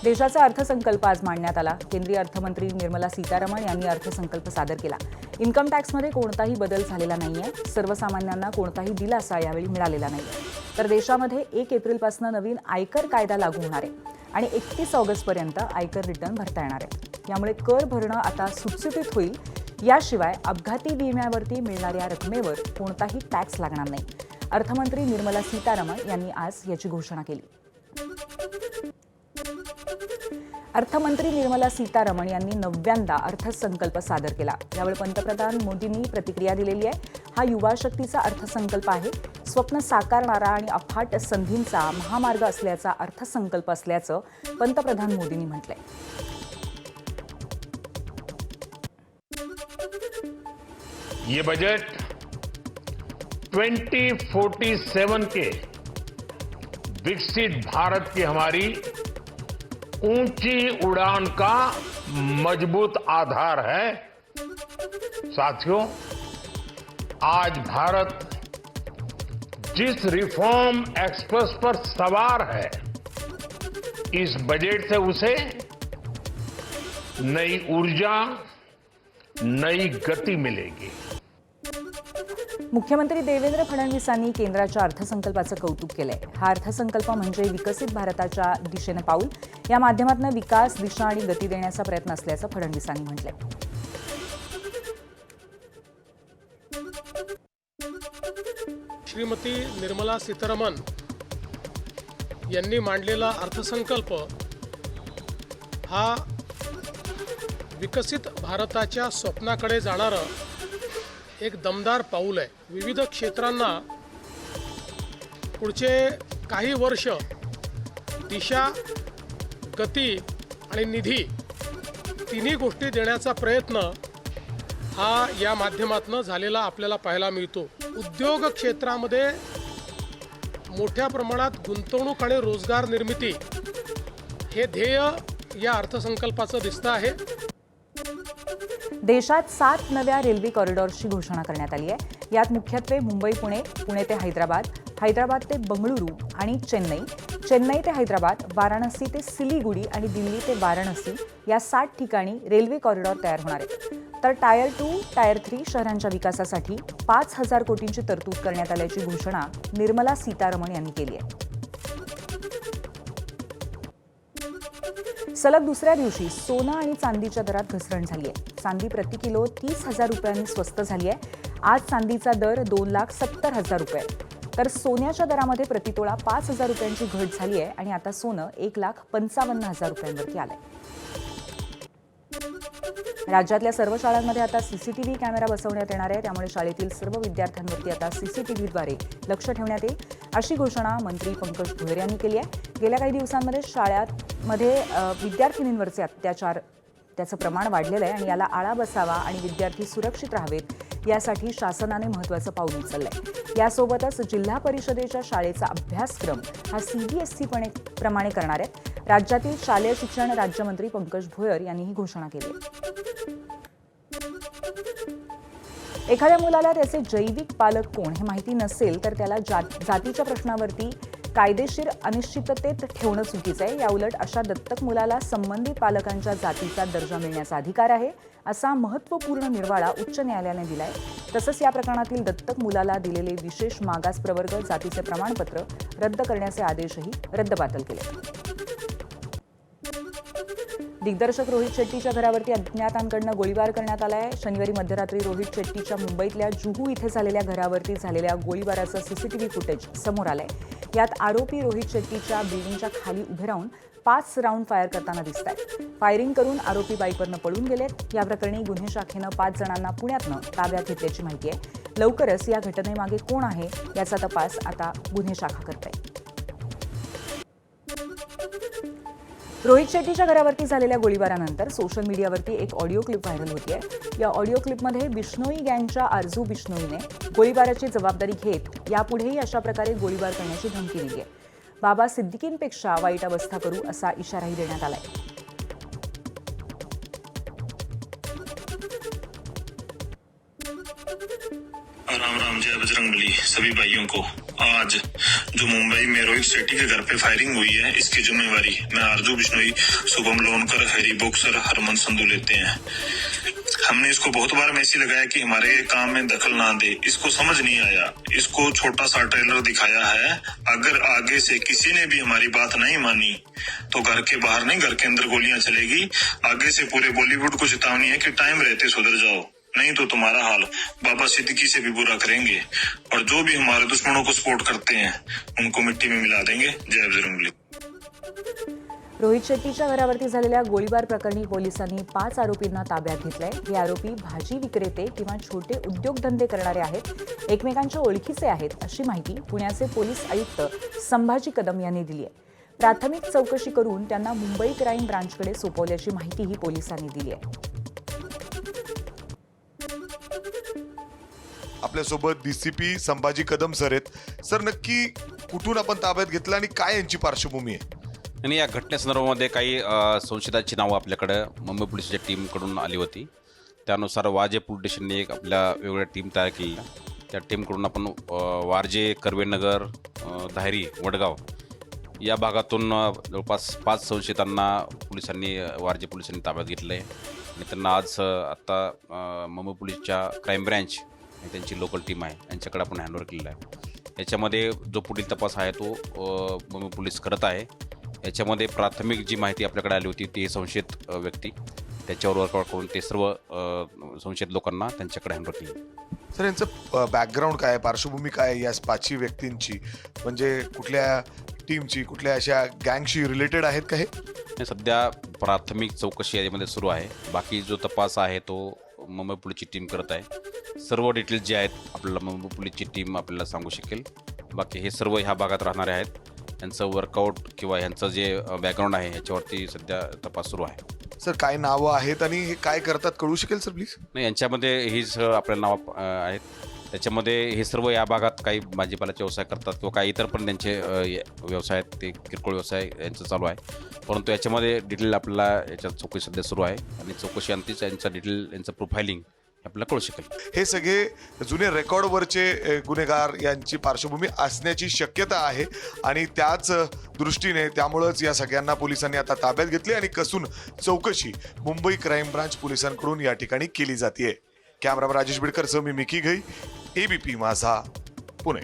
देशाचा अर्थसंकल्प आज मांडण्यात आला। केंद्रीय अर्थमंत्री निर्मला सीतारमण यांनी अर्थसंकल्प सादर केला। इन्कम टॅक्समध्ये कोणताही बदल झालेला नाहीये। सर्वसामान्यांना कोणताही दिलासा यावेळी मिळालेला नाहीये। तर देशामध्ये 1 एप्रिलपासून नवीन आयकर कायदा लागू होणार आहे आणि 31 ऑगस्टपर्यंत आयकर रिटर्न भरता येणार आहे। यामुळे कर भरणं आता सुटसुटीत होईल। याशिवाय अपघाती विम्यावरती मिळणाऱ्या रकमेवर कोणताही टॅक्स लागणार नाही। अर्थमंत्री निर्मला सीतारमण यांनी आज याची घोषणा केली। अर्थमंत्री निर्मला सीतारमण यांनी 9व्यांदा अर्थसंकल्प सादर केला। यावेळी पंतप्रधान मोदींनी प्रतिक्रिया दिलेली आहे। हा युवा शक्तीचा अर्थसंकल्प आहे। स्वप्न साकारणारा आणि अफाट संधींचा महामार्ग असल्याचा अर्थसंकल्प असल्याचं पंतप्रधान मोदींनी म्हटलंय। ये बजट 2047 के विकसित भारत की हमारी ऊंची उड़ान का मजबूत आधार है। साथियों, आज भारत जिस रिफॉर्म एक्सप्रेस पर सवार है, इस बजट से उसे नई ऊर्जा, नई गति मिलेगी। मुख्यमंत्री देवेंद्र फडणवीसांनी केंद्राच्या अर्थसंकल्पाचं कौतुक केलंय। हा अर्थसंकल्प म्हणजे विकसित भारताच्या दिशेने पाऊल। या माध्यमातून विकास, दिशा आणि गती देण्याचा प्रयत्न असल्याचं फडणवीसांनी म्हटलंय। श्रीमती निर्मला सीतारमण यांनी मांडलेला अर्थसंकल्प हा विकसित भारताच्या स्वप्नाकडे जाणारा एक दमदार पाऊल आहे। विविध क्षेत्रांना पुढचे काही वर्ष दिशा, गती आणि निधी तिन्ही गोष्टी देण्याचा प्रयत्न हा या माध्यमातून झालेला आपल्याला पाहायला मिळतो। उद्योग क्षेत्रामध्ये मोठ्या प्रमाणात गुंतवणूक आणि रोजगार निर्मिती हे ध्येय या अर्थसंकल्पाचं दिसतं आहे। देशात 7 नव्या रेल्वे कॉरिडॉर्सची घोषणा करण्यात आली आहे। यात मुख्यत्वे मुंबई पुणे, पुणे ते हैदराबाद, हैदराबाद ते बंगळुरू आणि चेन्नई, चेन्नई ते हैदराबाद, वाराणसी ते सिलीगुडी आणि दिल्ली ते वाराणसी या 7 ठिकाणी रेल्वे कॉरिडॉर तयार होणार आहेत। तर टायर 2, टायर 3 शहरांच्या विकासासाठी 5,000 कोटींची तरतूद करण्यात आल्याची घोषणा निर्मला सीतारमण यांनी केली आहे। सलग दुसऱ्या दिवशी सोनं आणि चांदीच्या दरात घसरण झाली आहे। चांदी प्रति किलो 30,000 रुपयांनी स्वस्त झाली आहे। आज चांदीचा दर 2,70,000 रुपये, तर सोन्याच्या दरामध्ये प्रतितोळा 5,000 रुपयांची घट झाली आहे आणि आता सोनं 1,55,000 रुपयांवरती आलंय। राज्यातल्या सर्व शाळांमध्ये आता सीसीटीव्ही कॅमेरा बसवण्यात येणार आहे। त्यामुळे शाळेतील सर्व विद्यार्थ्यांवरती आता सीसीटीव्हीद्वारे लक्ष ठेवण्यात येईल, अशी घोषणा मंत्री पंकज भुयर यांनी केली आहे। गेल्या काही दिवसांमध्ये शाळांमध्ये विद्यार्थिनींवरचे अत्याचार त्याचं प्रमाण वाढलेलं आहे आणि याला आळा बसावा आणि विद्यार्थी सुरक्षित राहावेत यासाठी शासनाने महत्त्वाचं पाऊल उचललंय। यासोबतच जिल्हा परिषदेच्या शाळेचा अभ्यासक्रम हा सीबीएसई प्रमाणे करणार आहे। राज्यातील शालेय शिक्षण राज्यमंत्री पंकज भुयर यांनी ही घोषणा केली आहे। एखाद्या मुलाला त्याचे जैविक पालक कोण हे माहिती नसेल तर त्याला जातीच्या प्रश्नावरती कायदेशीर अनिश्चिततेत ठेवणं चुकीचं आहे। याउलट अशा दत्तक मुलाला संबंधित पालकांच्या जातीचा दर्जा मिळण्याचा अधिकार आहे, असा महत्त्वपूर्ण निर्वाळा उच्च न्यायालयाने दिलाय। तसंच या प्रकरणातील दत्तक मुलाला दिलेले विशेष मागास प्रवर्ग जातीचे प्रमाणपत्र रद्द करण्याचे आदेशही रद्दबातल केले। दिग्दर्शक रोहित शेट्टीच्या घरावरती अज्ञातांकडून गोळीबार करण्यात आला आहे। शनिवारी मध्यरात्री रोहित शेट्टीच्या मुंबईतल्या जुहू इथे झालेल्या घरावरती झालेल्या गोळीबाराचं सीसीटीव्ही फुटेज समोर आलंय। यात आरोपी रोहित शेट्टीच्या बिल्डिंगच्या खाली उभे राहून 5 राऊंड फायर करताना दिसतात। फायरिंग करून आरोपी बाईकवरनं पळून गेलेत। या प्रकरणी गुन्हे शाखेनं 5 जणांना पुण्यातनं ताब्यात घेतल्याची माहिती आहे। लवकरच या घटनेमागे कोण आहे याचा तपास आता गुन्हे शाखा करते। रोहित शेट्टीच्या घरावरती झालेल्या गोळीबारानंतर सोशल मीडियावरती एक ऑडिओ क्लिप व्हायरल होतीये। या ऑडिओ क्लिपमध्ये बिश्नोई गँगच्या आरजू बिश्नोईने गोळीबाराची जबाबदारी घेत यापुढेही अशा प्रकारे गोळीबार करण्याची धमकी दिली आहे। बाबा सिद्दीकींपेक्षा वाईट अवस्था करू असा इशाराही देण्यात आलाय। राम राम, जय बजरंगबली। सभी भाइयों को आज जो मुंबई में रोहित शेट्टी के घर पे फायरिंग हुई है, इसकी जिम्मेवारी मैं आरजू बिश्नोई, शुभम लोनकर, हैरी बॉक्सर, हरमन संधू लेते हैं। हमने इसको बहुत बार मैसेज लगाया कि हमारे काम में दखल ना दे, इसको समझ नहीं आया। इसको छोटा सा ट्रेलर दिखाया है। अगर आगे से किसी ने भी हमारी बात नहीं मानी तो घर के बाहर नहीं, घर के अंदर गोलियां चलेगी। आगे से पूरे बॉलीवुड को चेतावनी है कि टाइम रहते सुधर जाओ, नहीं तो तुम्हारा हाल बाबा सिद्दीकी से भी बुरा करेंगे। और जो भी हमारे दुश्मनों को सपोर्ट करते हैं उनको मिट्टी में मिला देंगे। जय बजरंगबली। रोहित शेट्टीच्या घरावरती झालेल्या गोळीबार प्रकरणी पोलिसांनी 5 आरोपींना ताब्यात घेतलंय। हे आरोपी भाजी विक्रेते किंवा छोटे उद्योगधंदे करणारे आहेत, एकमेकांच्या ओळखीचे आहेत, अशी माहिती पुण्याचे पोलीस आयुक्त संभाजी कदम यांनी दिली आहे। प्राथमिक चौकशी करून त्यांना मुंबई क्राईम ब्रांचकडे सोपवल्याची माहितीही पोलिसांनी दिली आहे। आपल्यासोबत डीसीपी संभाजी कदम सर आहेत। सर, नक्की कुठून आपण ताब्यात घेतलं आणि काय यांची पार्श्वभूमी आहे? आणि या घटनेसंदर्भामध्ये काही संशयितांची नावं आपल्याकडे मुंबई पोलिसच्या टीमकडून आली होती। त्यानुसार वाजे पोलीस स्टेशनने एक आपल्या वेगवेगळ्या टीम तयार केलेल्या, त्या टीमकडून आपण वारजे, कर्वेनगर, धायरी, वडगाव या भागातून जवळपास 5 संशयितांना वारजे पोलिसांनी ताब्यात घेतलं आहे आणि त्यांना आज आत्ता मुंबई पोलीसच्या क्राईम ब्रँच आणि त्यांची लोकल टीम आहे यांच्याकडे आपण हँडओव्हर केलेला आहे। याच्यामध्ये जो पुढील तपास आहे तो मुंबई पोलीस करत आहे। याच्यामध्ये प्राथमिक जी माहिती आपल्याकडे आली होती ती संशयित व्यक्ती, त्याच्यावर वर्कआउट करून ते सर्व संशयित लोकांना त्यांच्याकडे हँडओव्हर केले। सर, यांचं बॅकग्राऊंड काय आहे, पार्श्वभूमी काय आहे या 5 व्यक्तींची? म्हणजे कुठल्या टीमची, कुठल्या अशा गँगशी रिलेटेड आहेत का हे? सध्या प्राथमिक चौकशी यामध्ये सुरू आहे। बाकी जो तपास आहे तो मुंबई पोलीसची टीम करत आहे। सर्व डिटेल्स जे आहेत आपल्याला मुंबई पोलीसची टीम आपल्याला सांगू शकेल। बाकी हे सर्व ह्या भागात राहणारे आहेत, यांचं वर्कआउट किंवा यांचं जे बॅकग्राऊंड आहे याच्यावरती सध्या तपास सुरू आहे। सर, काय नावं आहेत आणि हे काय करतात कळू शकेल सर प्लीज? नाही, यांच्यामध्ये हीच आपल्या नावं आहेत। त्याच्यामध्ये हे सर्व या भागात काही भाजीपाल्याचे व्यवसाय करतात किंवा काही इतर पण त्यांचे व्यवसाय आहेत, ते किरकोळ व्यवसाय यांचं चालू आहे। परंतु याच्यामध्ये डिटेल आपल्याला याच्यात चौकशी सध्या सुरू आहे आणि चौकशी अंतीच यांचं डिटेल, यांचं प्रोफायलिंग आपल्याला कळू शकेल। हे सगळे जुने रेकॉर्डवरचे गुन्हेगार यांची पार्श्वभूमी असण्याची शक्यता आहे आणि त्याच दृष्टीने त्यामुळेच या सगळ्यांना पोलिसांनी आता ताब्यात घेतले आणि कसून चौकशी मुंबई क्राईम ब्रांच पोलिसांकडून या ठिकाणी केली जाते। कॅमेरामॅन राजेश बिडकरसह मी मिकी घई, एबीपी माझा, पुणे।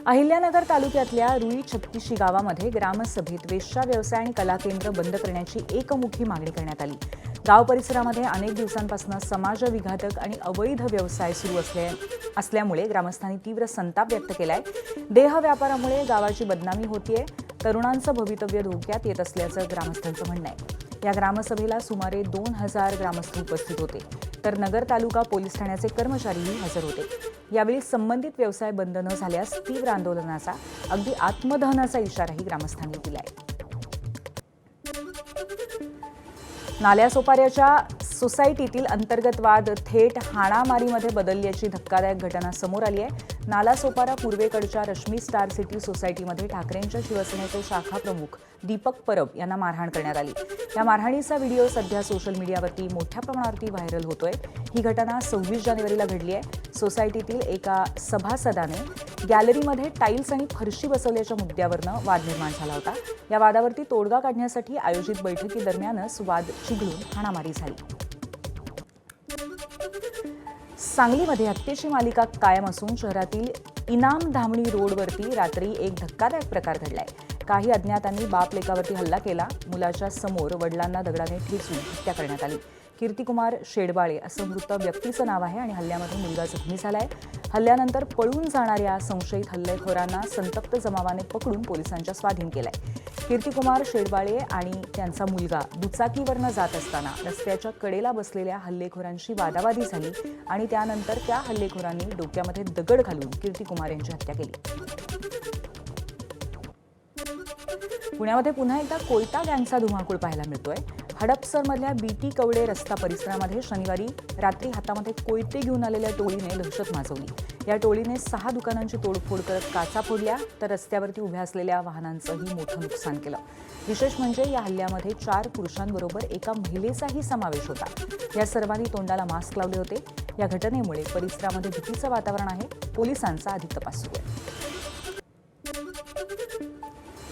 अहिल्यानगर तालुक्यातल्या रुई छत्तीशी गावामध्ये ग्रामसभेत वेश्या व्यवसाय आणि कला केंद्र बंद करण्याची एकमुखी मागणी करण्यात आली। गाव परिसरामध्ये अनेक दिवसांपासून समाजविघातक आणि अवैध व्यवसाय सुरू असल्यामुळे ग्रामस्थांनी तीव्र संताप व्यक्त केलाय। देह व्यापारामुळे गावाची बदनामी होतीये, तरुणांचं भवितव्य धोक्यात येत असल्याचं ग्रामस्थांचं म्हणणं आहे। या ग्रामसभेला सुमारे 2000 ग्रामस्थ उपस्थित होते, तर नगर तालुका पोलीस ठाण्याचे कर्मचारीही हजर होते। यावेळी संबंधित व्यवसाय बंद न झाल्यास तीव्र आंदोलनाचा, अगदी आत्मदहनाचा इशाराही ग्रामस्थांनी दिलाय। नाल्यासोपाऱ्याच्या सोसायटीतील अंतर्गत वाद थेट हाणामारीमध्ये बदलल्याची धक्कादायक घटना समोर आली आहे। नालासोपारा पूर्वेकडच्या रश्मी स्टार सिटी सोसायटीमध्ये ठाकरेंच्या शिवसेनेचे शाखा प्रमुख दीपक परब यांना मारहाण करण्यात आली। या मारहाणीचा व्हिडिओ सध्या सोशल मीडियावरती मोठ्या प्रमाणावरती व्हायरल होतोय। ही घटना 26 जानेवारीला घडली आहे। सोसायटीतील एका सभासदाने गॅलरीमध्ये टाईल्स आणि फरशी बसवल्याच्या मुद्द्यावरून वाद निर्माण झाला होता। या वादावरती तोडगा काढण्यासाठी आयोजित बैठकीदरम्यानच वाद चिघळून हाणामारी झाली। सांगलीमध्ये हत्येची मालिका कायम असून शहरातील इनाम धामणी रोडवरती रात्री एक धक्कादायक प्रकार घडलाय। काही अज्ञातांनी बाप लेकावरती हल्ला केला। मुलाच्या समोर वडिलांना दगडाने ठेचून हत्या करण्यात आली। कीर्तिकुमार शेडबाळे असं मृत व्यक्तीचं नाव आहे आणि हल्ल्यामध्ये मुलगा जखमी झालाय। हल्ल्यानंतर पळून जाणाऱ्या संशयित हल्लेखोरांना संतप्त जमावाने पकडून पोलिसांच्या स्वाधीन केलंय। कीर्तिकुमार शेडबाळे आणि त्यांचा मुलगा दुचाकीवरनं जात असताना रस्त्याच्या कडेला बसलेल्या हल्लेखोरांशी वादावादी झाली आणि त्यानंतर त्या हल्लेखोरांनी डोक्यामध्ये दगड घालून कीर्तिकुमार यांची हत्या केली। पुण्यामध्ये पुन्हा एकदा कोयता गँगचा धुमाकूळ पाहायला मिळतोय। हडपसरमधल्या बीटी कवडे रस्ता परिसरामध्ये शनिवारी रात्री हातामध्ये कोयते घेऊन आलेल्या टोळीने दहशत माजवली। या टोळीने 6 दुकानांची तोडफोड करत काचा फोडल्या, तर रस्त्यावरती उभ्या असलेल्या वाहनांचंही मोठं नुकसान केलं। विशेष म्हणजे या हल्ल्यामध्ये 4 पुरुषांबरोबर एका महिलेचाही समावेश होता। या सर्वांनी तोंडाला मास्क लावले होते। या घटनेमुळे परिसरामध्ये भीतीचं वातावरण आहे. पोलिसांचा अधिक तपास सुरू आहे.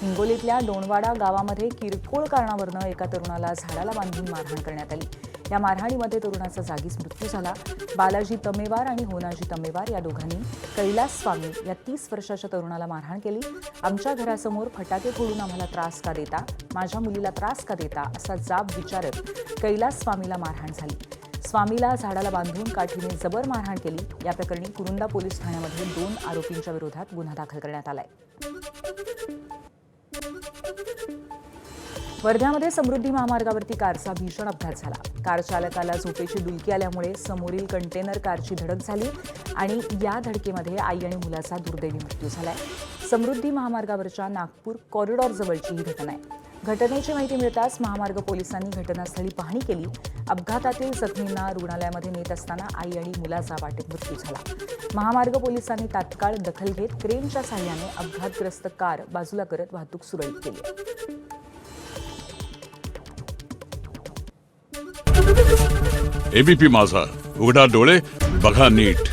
हिंगोलीतल्या डोणवाडा गावामध्ये किरकोळ कारणावरून एका तरुणाला झाडाला बांधून मारहाण करण्यात आली. या मारहाणीमध्ये तरुणाचा जागीच मृत्यू झाला. बालाजी तम्मेवार आणि होनाजी तम्मेवार या दोघांनी कैलास स्वामी या 30 वर्षाच्या तरुणाला मारहाण केली. आमच्या घरासमोर फटाके फोडून आम्हाला त्रास का देता, माझ्या मुलीला त्रास का देता असा जाब विचारत कैलास स्वामीला मारहाण झाली. स्वामीला झाडाला बांधून काठीने जबर मारहाण केली. या प्रकरणी कुरुंदा पोलीस ठाण्यामध्ये 2 आरोपींच्या विरोधात गुन्हा दाखल करण्यात आलाय. वर्ध्यामध्ये समृद्धी महामार्गावरती कारचा भीषण अपघात झाला. कार चालकाला झोपेची डुलकी आल्यामुळे समोरील कंटेनर कारची धडक झाली आणि या धडकेमध्ये आई आणि मुलाचा दुर्दैवी मृत्यू झालाय. समृद्धी महामार्गावरच्या नागपूर कॉरिडॉर जवळची ही घटना आहे. घटनेची माहिती मिळताच महामार्ग पोलिसांनी घटनास्थळी पाहणी केली. अपघातातील जखमींना रुग्णालयामध्ये नेत असताना आई आणि मुलाचा वाटेत मृत्यू झाला. महामार्ग पोलिसांनी तात्काळ दखल घेत क्रेनच्या सहाय्याने अपघातग्रस्त कार बाजूला करत वाहतूक सुरळीत केली. एबीपी माझा, उघडा डोळे बघा नीट.